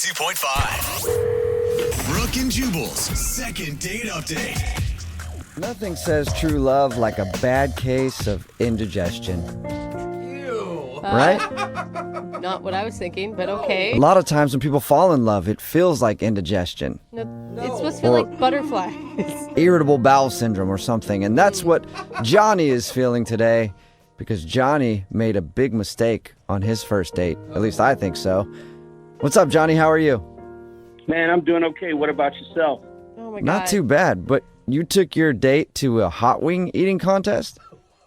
92.5. Brooke and Jubal's second date update. Nothing says true love like a bad case of indigestion. Right? Not what I was thinking, but okay. A lot of times when people fall in love, it feels like indigestion, No, it's supposed to feel like butterflies. irritable bowel syndrome or something. And that's what Johnny is feeling today because Johnny made a big mistake on his first date. At least I think so. What's up, Johnny? How are you? Man, I'm doing okay. What about yourself? Oh my God. Not too bad, but you took your date to a hot wing eating contest?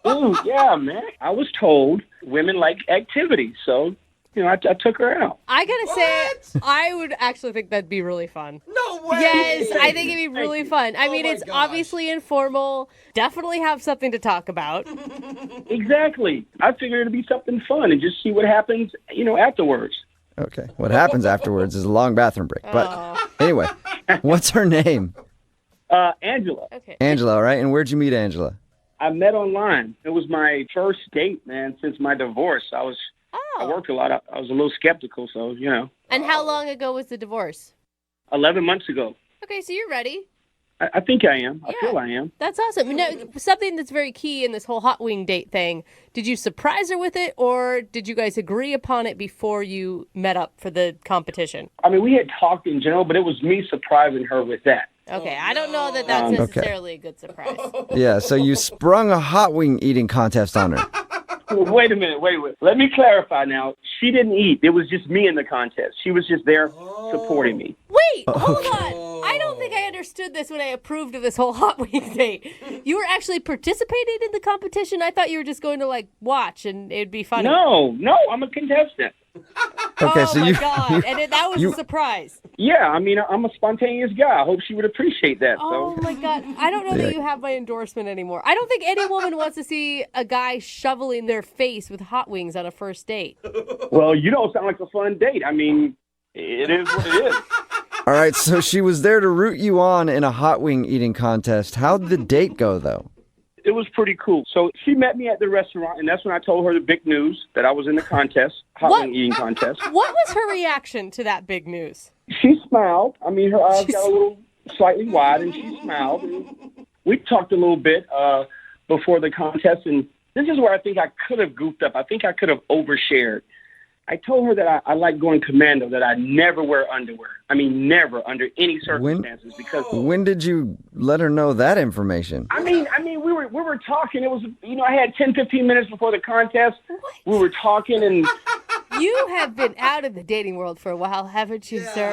Ooh, yeah, man. I was told women like activity, so, I took her out. I gotta say, I would actually think that'd be really fun. No way! Yes, I think it'd be really fun. I mean, my it's gosh. obviously informal. Definitely have something to talk about. Exactly. I figured it'd be something fun and just see what happens, afterwards. Okay. What happens afterwards is a long bathroom break. But anyway, what's her name? Angela, Okay. Angela, right? And where'd you meet Angela? I met online. It was my first date, man, since my divorce. I Oh. worked a lot. I was a little skeptical, so, And how long ago was the divorce? 11 months ago. Okay, so you're ready. I think I am. I Yeah. feel I am. That's awesome. No, something that's very key in this whole hot wing date thing. Did you surprise her with it, or did you guys agree upon it before you met up for the competition? I mean, we had talked in general, but it was me surprising her with that. Okay, I don't know that that's Okay. necessarily a good surprise. Yeah, so you sprung a hot wing eating contest on her. Wait a minute. Wait. Let me clarify now. She didn't eat. It was just me in the contest. She was just there supporting me. Wait, hold on. I don't think I understood this when I approved of this whole hot wing date. You were actually participating in the competition? I thought you were just going to, watch and it'd be funny. No, I'm a contestant. Okay, Oh, so my you, God. And that was you- a surprise. Yeah, I mean, I'm a spontaneous guy. I hope she would appreciate that. Oh, So my God. I don't know that you have my endorsement anymore. I don't think any woman wants to see a guy shoveling their face with hot wings on a first date. Well, you don't sound like a fun date. I mean, it is what it is. all right, so she was there to root you on in a hot wing eating contest. How'd the date go, though? It was pretty cool. So she met me at the restaurant, and that's when I told her the big news that I was in the contest, hot What? wing eating contest. What was her reaction to that big news? She smiled. I mean, her eyes got a little slightly wide, and she smiled. And we talked a little bit before the contest, and this is where I think I could have goofed up. I think I could have overshared. I told her that I like going commando, that I never wear underwear. I mean, never under any circumstances, because When did you let her know that information? I mean, we were talking. It was, I had 10, 15 minutes before the contest. We were talking, and You have been out of the dating world for a while, haven't you, sir?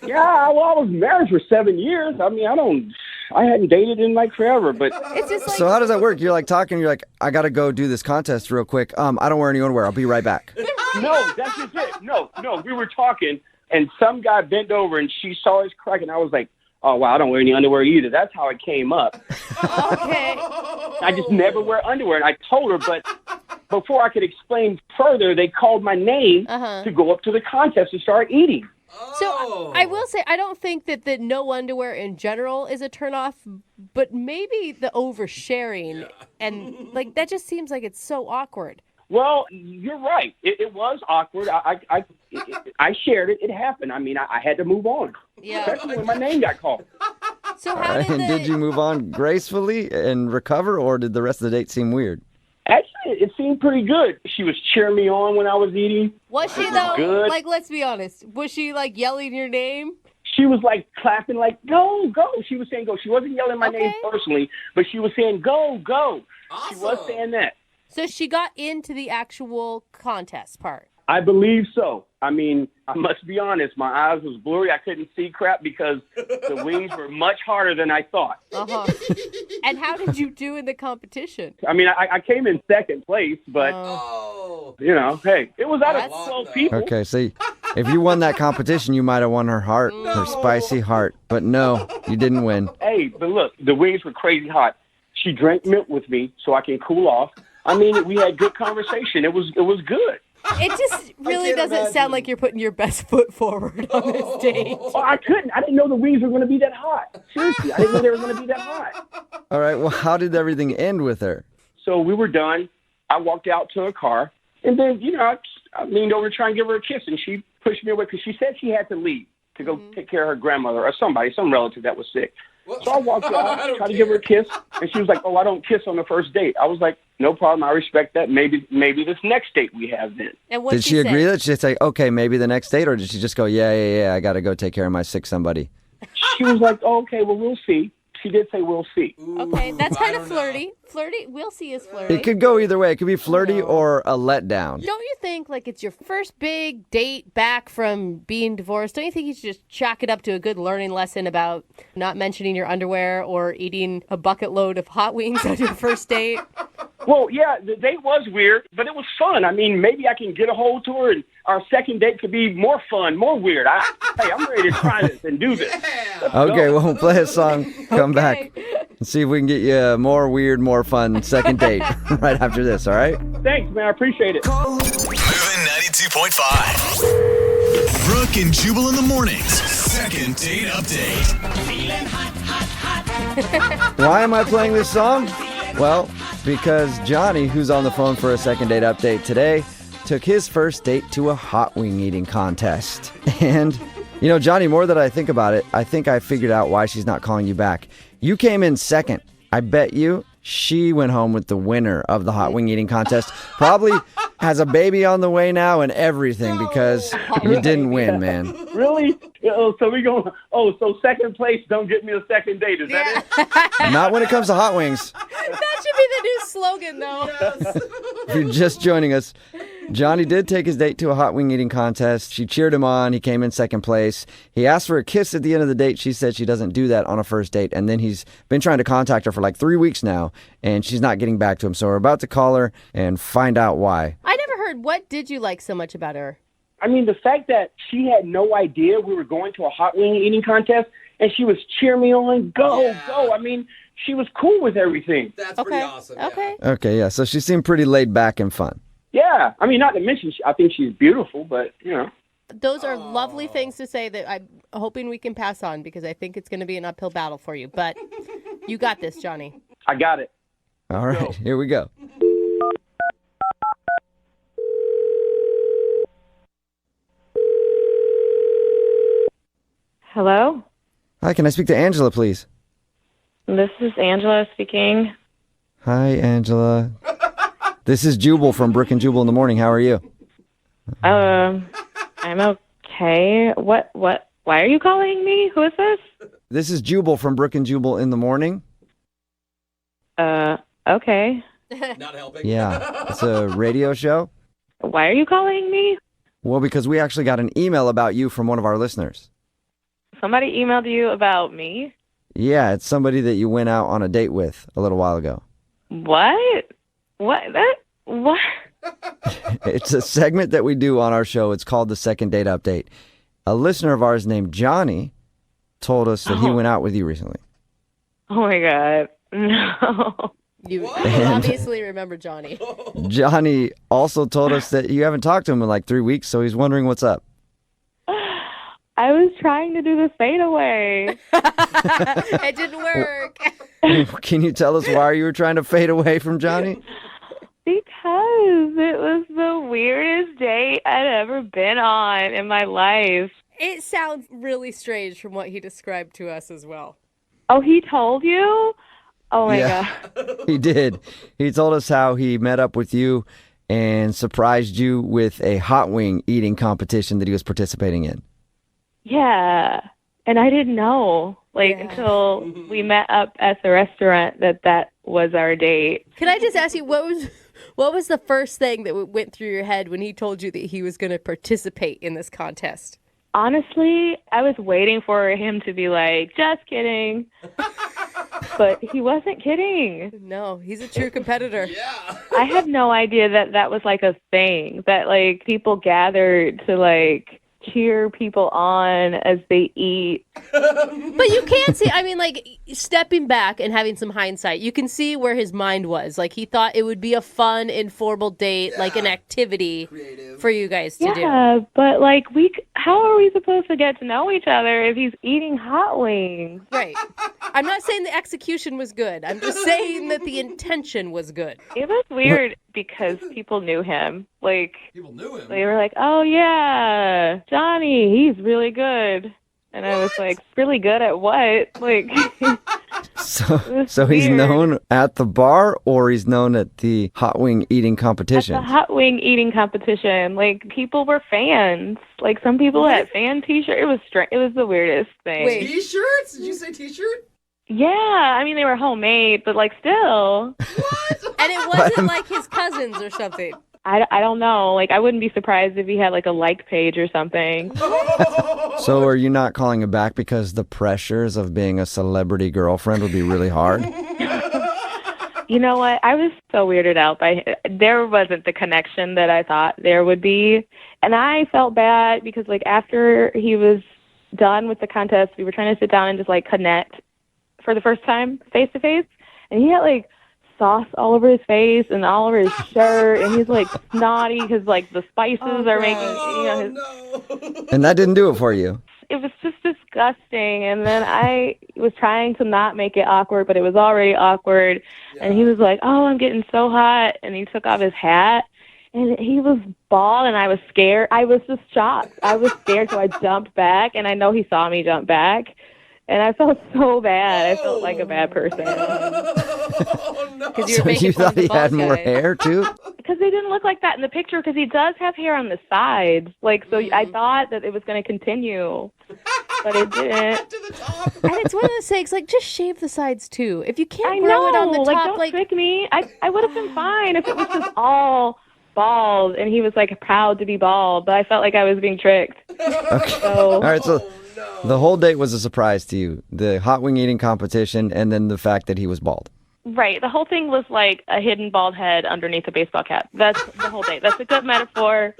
yeah, well, I was married for 7 years. I mean, I hadn't dated in forever, but It's just like, So how does that work? You're talking, you're like, I gotta go do this contest real quick. I don't wear any underwear. I'll be right back. no, that's just it. No, we were talking, and some guy bent over, and she saw his crack, and I was like, oh, wow, I don't wear any underwear either. That's how it came up. okay. I just never wear underwear, and I told her, but before I could explain further, they called my name to go up to the contest and start eating. So I will say, I don't think that the no underwear in general is a turnoff, but maybe the oversharing and that just seems like it's so awkward. Well, you're right. It was awkward. I shared it. It happened. I mean, I had to move on, Yeah. especially when my name got called. So how And did you move on gracefully and recover, or did the rest of the date seem weird? Actually, it seemed pretty good. She was cheering me on when I was eating. Was she though? Good. Let's be honest. Was she yelling your name? She was clapping, go, go. She was saying go. She wasn't yelling my name Okay. personally, but she was saying go, go. Awesome. She was saying that. So she got into the actual contest part. I believe so. I mean, I must be honest. My eyes was blurry. I couldn't see crap because the wings were much harder than I thought. Uh-huh. And how did you do in the competition? I mean, I came in second place, but, Oh. hey, it was out of That's- 12 people. Okay, see, if you won that competition, you might have won her heart, her spicy heart. But no, you didn't win. Hey, but look, the wings were crazy hot. She drank milk with me so I can cool off. I mean, we had good conversation. It was good. It just really can't doesn't imagine. sound like you're putting your best foot forward on this date. Well, I couldn't. I didn't know the wings were going to be that hot. Seriously, I didn't know they were going to be that hot. All right, well, how did everything end with her? So we were done. I walked out to her car, and then, I leaned over to try and give her a kiss, and she pushed me away because she said she had to leave to go take care of her grandmother or some relative that was sick. So I walked out, tried to give her a kiss, and she was like, "Oh, I don't kiss on the first date." I was like, "No problem, I respect that. Maybe this next date we have then." And what Did she agree that she'd say, okay, maybe the next date, or did she just go, yeah, I got to go take care of my sick somebody? She was like, oh, "Okay, well, we'll see." She did say, "We'll see." Okay, that's kind of flirty. Flirty, we'll see is flirty. It could go either way. It could be flirty or a letdown. Don't you think, like, it's your first big date back from being divorced? Don't you think you should just chalk it up to a good learning lesson about not mentioning your underwear or eating a bucket load of hot wings on your first date? Well, yeah, the date was weird, but it was fun. I mean, maybe I can get a hold to her, and our second date could be more fun, more weird. Hey, I'm ready to try this and do this. Okay, well, we'll play a song, come back, and see if we can get you a more weird, more fun second date right after this, all right? Thanks, man. I appreciate it. Moving 92.5. Brooke and Jubal in the mornings. Second date update. Why am I playing this song? Well, because Johnny, who's on the phone for a second date update today, took his first date to a hot wing eating contest. And, you know, Johnny, more that I think about it, I think I figured out why she's not calling you back. You came in second. I bet you she went home with the winner of the hot wing eating contest. Probably has a baby on the way now and everything because you didn't win, man. Really? Oh, so we going? Oh, so second place don't get me a second date? Is that it? Not when it comes to hot wings. That should be the new slogan, though. If you're just joining us, Johnny did take his date to a hot wing eating contest. She cheered him on. He came in second place. He asked for a kiss at the end of the date. She said she doesn't do that on a first date. And then he's been trying to contact her for like 3 weeks now, and she's not getting back to him. So we're about to call her and find out why. I never heard, what did you like so much about her? I mean, the fact that she had no idea we were going to a hot wing eating contest, and she was cheering me on, go. I mean, she was cool with everything. That's pretty awesome. Yeah. Okay. Okay, yeah. So she seemed pretty laid back and fun. Yeah. I mean, not to mention, I think she's beautiful, but, you know. Those are lovely things to say that I'm hoping we can pass on because I think it's going to be an uphill battle for you. But you got this, Johnny. I got it. All right, here we go. Hello? Hi, can I speak to Angela, please? This is Angela speaking. Hi, Angela. This is Jubal from Brooke and Jubal in the Morning. How are you? I'm okay. What, why are you calling me? Who is this? This is Jubal from Brooke and Jubal in the Morning. Okay. Not helping. Yeah, it's a radio show. Why are you calling me? Well, because we actually got an email about you from one of our listeners. Somebody emailed you about me? Yeah, it's somebody that you went out on a date with a little while ago. What? What? What? It's a segment that we do on our show. It's called the Second Date Update. A listener of ours named Johnny told us that he went out with you recently. Oh my God. No. You obviously remember Johnny. Johnny also told us that you haven't talked to him in like 3 weeks, so he's wondering what's up. I was trying to do the fadeaway. It didn't work. Can you tell us why you were trying to fade away from Johnny? Because it was the weirdest date I'd ever been on in my life. It sounds really strange from what he described to us as well. Oh, he told you? Oh my Yeah. God. He did. He told us how he met up with you and surprised you with a hot wing eating competition that he was participating in. Yeah. And I didn't know, until we met up at the restaurant that was our date. Can I just ask you, what was the first thing that went through your head when he told you that he was going to participate in this contest? Honestly, I was waiting for him to be like, just kidding. But he wasn't kidding. No, he's a true competitor. Yeah. I had no idea that was like a thing, that like people gathered to like cheer people on as they eat. But you can't see, I mean, like, stepping back and having some hindsight, you can see where his mind was. Like, he thought it would be a fun, informal date, like an activity for you guys to do. Yeah, but like, how are we supposed to get to know each other if he's eating hot wings? Right. I'm not saying the execution was good. I'm just saying that the intention was good. It was weird because people knew him. Like, People knew him. they were like, oh, yeah, Johnny, he's really good. And I was like, really good at what? Like, So he's weird. known at the bar or he's known at the hot wing eating at competition? the hot wing eating competition, like, people were fans. Like, some people had fan T-shirts. It was It was the weirdest thing. Wait. T-shirts? Did you say T-shirt? Yeah, I mean, they were homemade, but, like, still. And it wasn't like his cousins or something. I don't know. Like, I wouldn't be surprised if he had, like, a like page or something. So are you not calling it back because the pressures of being a celebrity girlfriend would be really hard? You know what? I was so weirded out by there wasn't the connection that I thought there would be. And I felt bad because, like, after he was done with the contest, we were trying to sit down and just, like, connect for the first time face to face. And he had, like, sauce all over his face and all over his shirt. And he's, like, snotty because, like, the spices are making, you know, his, no. And that didn't do it for you. it was just disgusting. And then I was trying to not make it awkward, but it was already awkward. Yeah. And he was like, oh, I'm getting so hot. And he took off his hat. And he was bald, and I was scared. I was just shocked. I was scared, so I jumped back. And I know he saw me jump back. And I felt so bad. I felt like a bad person. Oh, no. Because you So were making you fun of thought the he had bald more guy. hair too? Because they didn't look like that in the picture, because he does have hair on the sides. Like, so I thought that it was going to continue, but it didn't. To the top. And it's one of those things, like, just shave the sides, too. If you can't I grow it know. on the Like, top, don't like, trick me. I would have been fine if it was just all bald, and he was, like, proud to be bald, but I felt like I was being tricked. So, All right, so No. the whole date was a surprise to you. The hot wing eating competition and then the fact that he was bald. right. The whole thing was like a hidden bald head underneath a baseball cap. That's the whole date. That's a good metaphor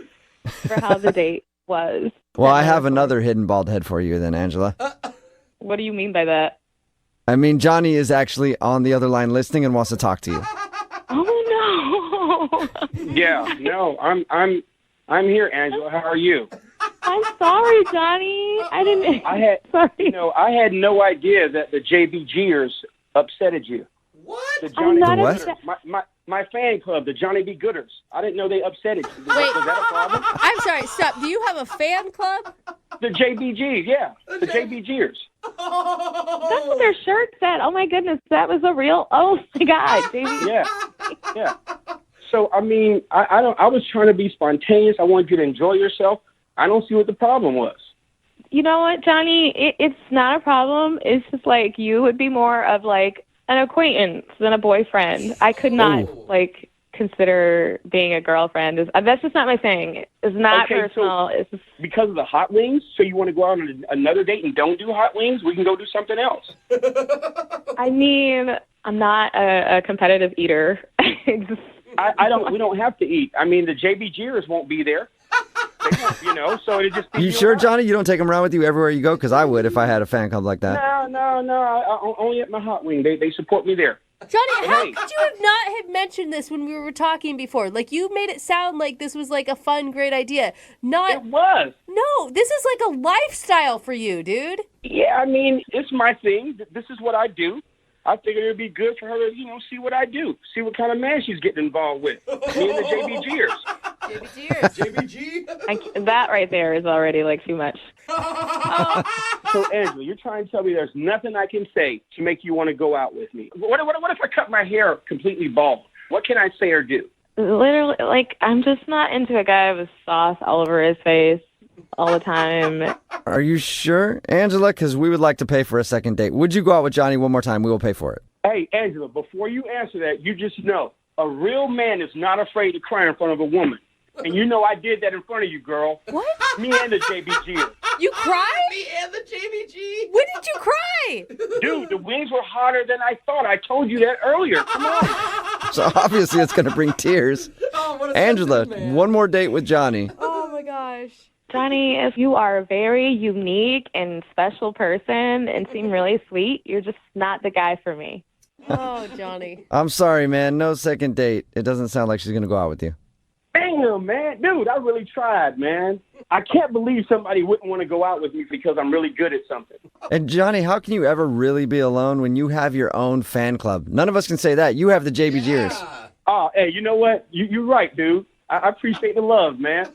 for how the date was. Well, I have another hidden bald head for you then, Angela. What do you mean by that? I mean, Johnny is actually on the other line listening and wants to talk to you. Oh no. Yeah, no, I'm here, Angela. How are you? I'm sorry, Johnny. I didn't. I had, Sorry. I had no idea that the JBGers upsetted you. What? The I'm Johnny not B. what? Gooders. My fan club, the Johnny B. Gooders. I didn't know they upsetted you. Was, Wait. was that a problem? I'm sorry, stop. Do you have a fan club? The JBGs, yeah, the JBGers. That's what their shirt said. Oh my goodness, that was a real. Oh my God, JB. Yeah, yeah. So I mean, I was trying to be spontaneous. I wanted you to enjoy yourself. I don't see what the problem was. You know what, Johnny? It's not a problem. It's just like you would be more of like an acquaintance than a boyfriend. I could not like consider being a girlfriend. That's just not my thing. It's not Okay, so- personal. It's just, Because of the hot wings, so you want to go out on another date and don't do hot wings? We can go do something else. I mean, I'm not a competitive eater. It's just- I don't. We don't have to eat. I mean, the JBGers won't be there. They won't, so it just. be You you sure, and I. Johnny? You don't take him around with you everywhere you go? Because I would if I had a fan club like that. No. I only at my hot wing. They support me there. Johnny, how Hey. could you have not have mentioned this when we were talking before? Like, you made it sound like this was like a fun, great idea. It Not, was. no, this is like a lifestyle for you, dude. Yeah, I mean, it's my thing. This is what I do. I figured it'd be good for her to, see what I do, see what kind of man she's getting involved with. Me and the JBGers. Baby cheers. JBG? that right there is already like too much. So, Angela, you're trying to tell me there's nothing I can say to make you want to go out with me. What if I cut my hair completely bald? What can I say or do? Literally, like, I'm just not into a guy with sauce all over his face all the time. Are you sure, Angela? Because we would like to pay for a second date. Would you go out with Johnny one more time? We will pay for it. Hey, Angela, before you answer that, you just know a real man is not afraid to cry in front of a woman. And you know I did that in front of you, girl. What? Me and the JBG. You cried? Me and the JBG? When did you cry? Dude, the wings were hotter than I thought. I told you that earlier. Come on. So obviously it's going to bring tears. Oh, what a Angela, sensitive man. one more date with Johnny. Oh my gosh. Johnny, if you are a very unique and special person and seem really sweet, you're just not the guy for me. Oh, Johnny. I'm sorry, man. No second date. It doesn't sound like she's going to go out with you. Damn, man. Dude, I really tried, man. I can't believe somebody wouldn't want to go out with me because I'm really good at something. And Johnny, how can you ever really be alone when you have your own fan club? None of us can say that. You have the JBGers. Oh, hey, you know what? You're right, dude. I appreciate the love, man.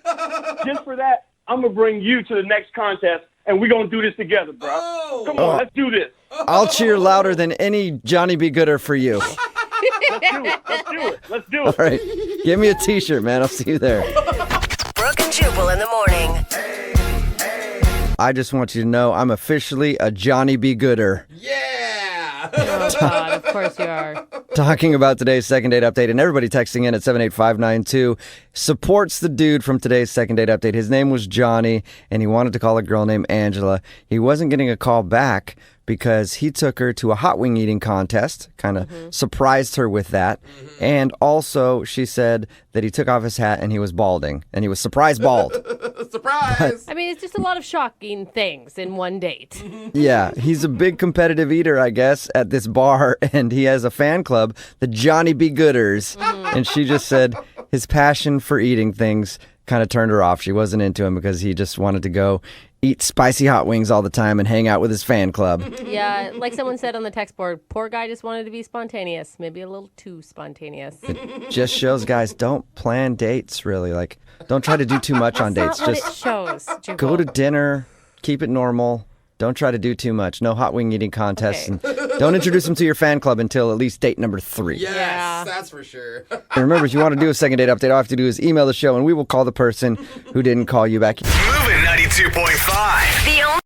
Just for that, I'm going to bring you to the next contest, and we're going to do this together, bro. Come on, let's do this. I'll cheer louder than any Johnny Be Gooder for you. Let's do it. Let's do it. Let's do it. All right. Give me a t-shirt, man. I'll see you there. Brooke and Jubal in the morning. I just want you to know I'm officially a Johnny Be Gooder. Yeah. Oh, God, of course you are. Talking about today's second date update, and everybody texting in at 78592 supports the dude from today's second date update. His name was Johnny, and he wanted to call a girl named Angela. He wasn't getting a call back because he took her to a hot wing eating contest, kind of surprised her with that. And also, she said that he took off his hat and he was balding, and he was surprise bald. Surprise. I mean, it's just a lot of shocking things in one date. Yeah, he's a big competitive eater, I guess, at this bar, and he has a fan club, the Johnny Be Gooders. And she just said his passion for eating things kind of turned her off. She wasn't into him because he just wanted to go eat spicy hot wings all the time and hang out with his fan club. Yeah, like someone said on the text board, poor guy just wanted to be spontaneous. Maybe a little too spontaneous. Just shows, guys, don't plan dates, really. Like, don't try to do too much on dates. That's not what Just it shows, Jubal. go to dinner, keep it normal. Don't try to do too much. No hot wing eating contests. Okay. And don't introduce them to your fan club until at least date number 3. Yes, Yeah. that's for sure. And remember, if you want to do a second date update, all you have to do is email the show, and we will call the person who didn't call you back. Moving 92.5. The only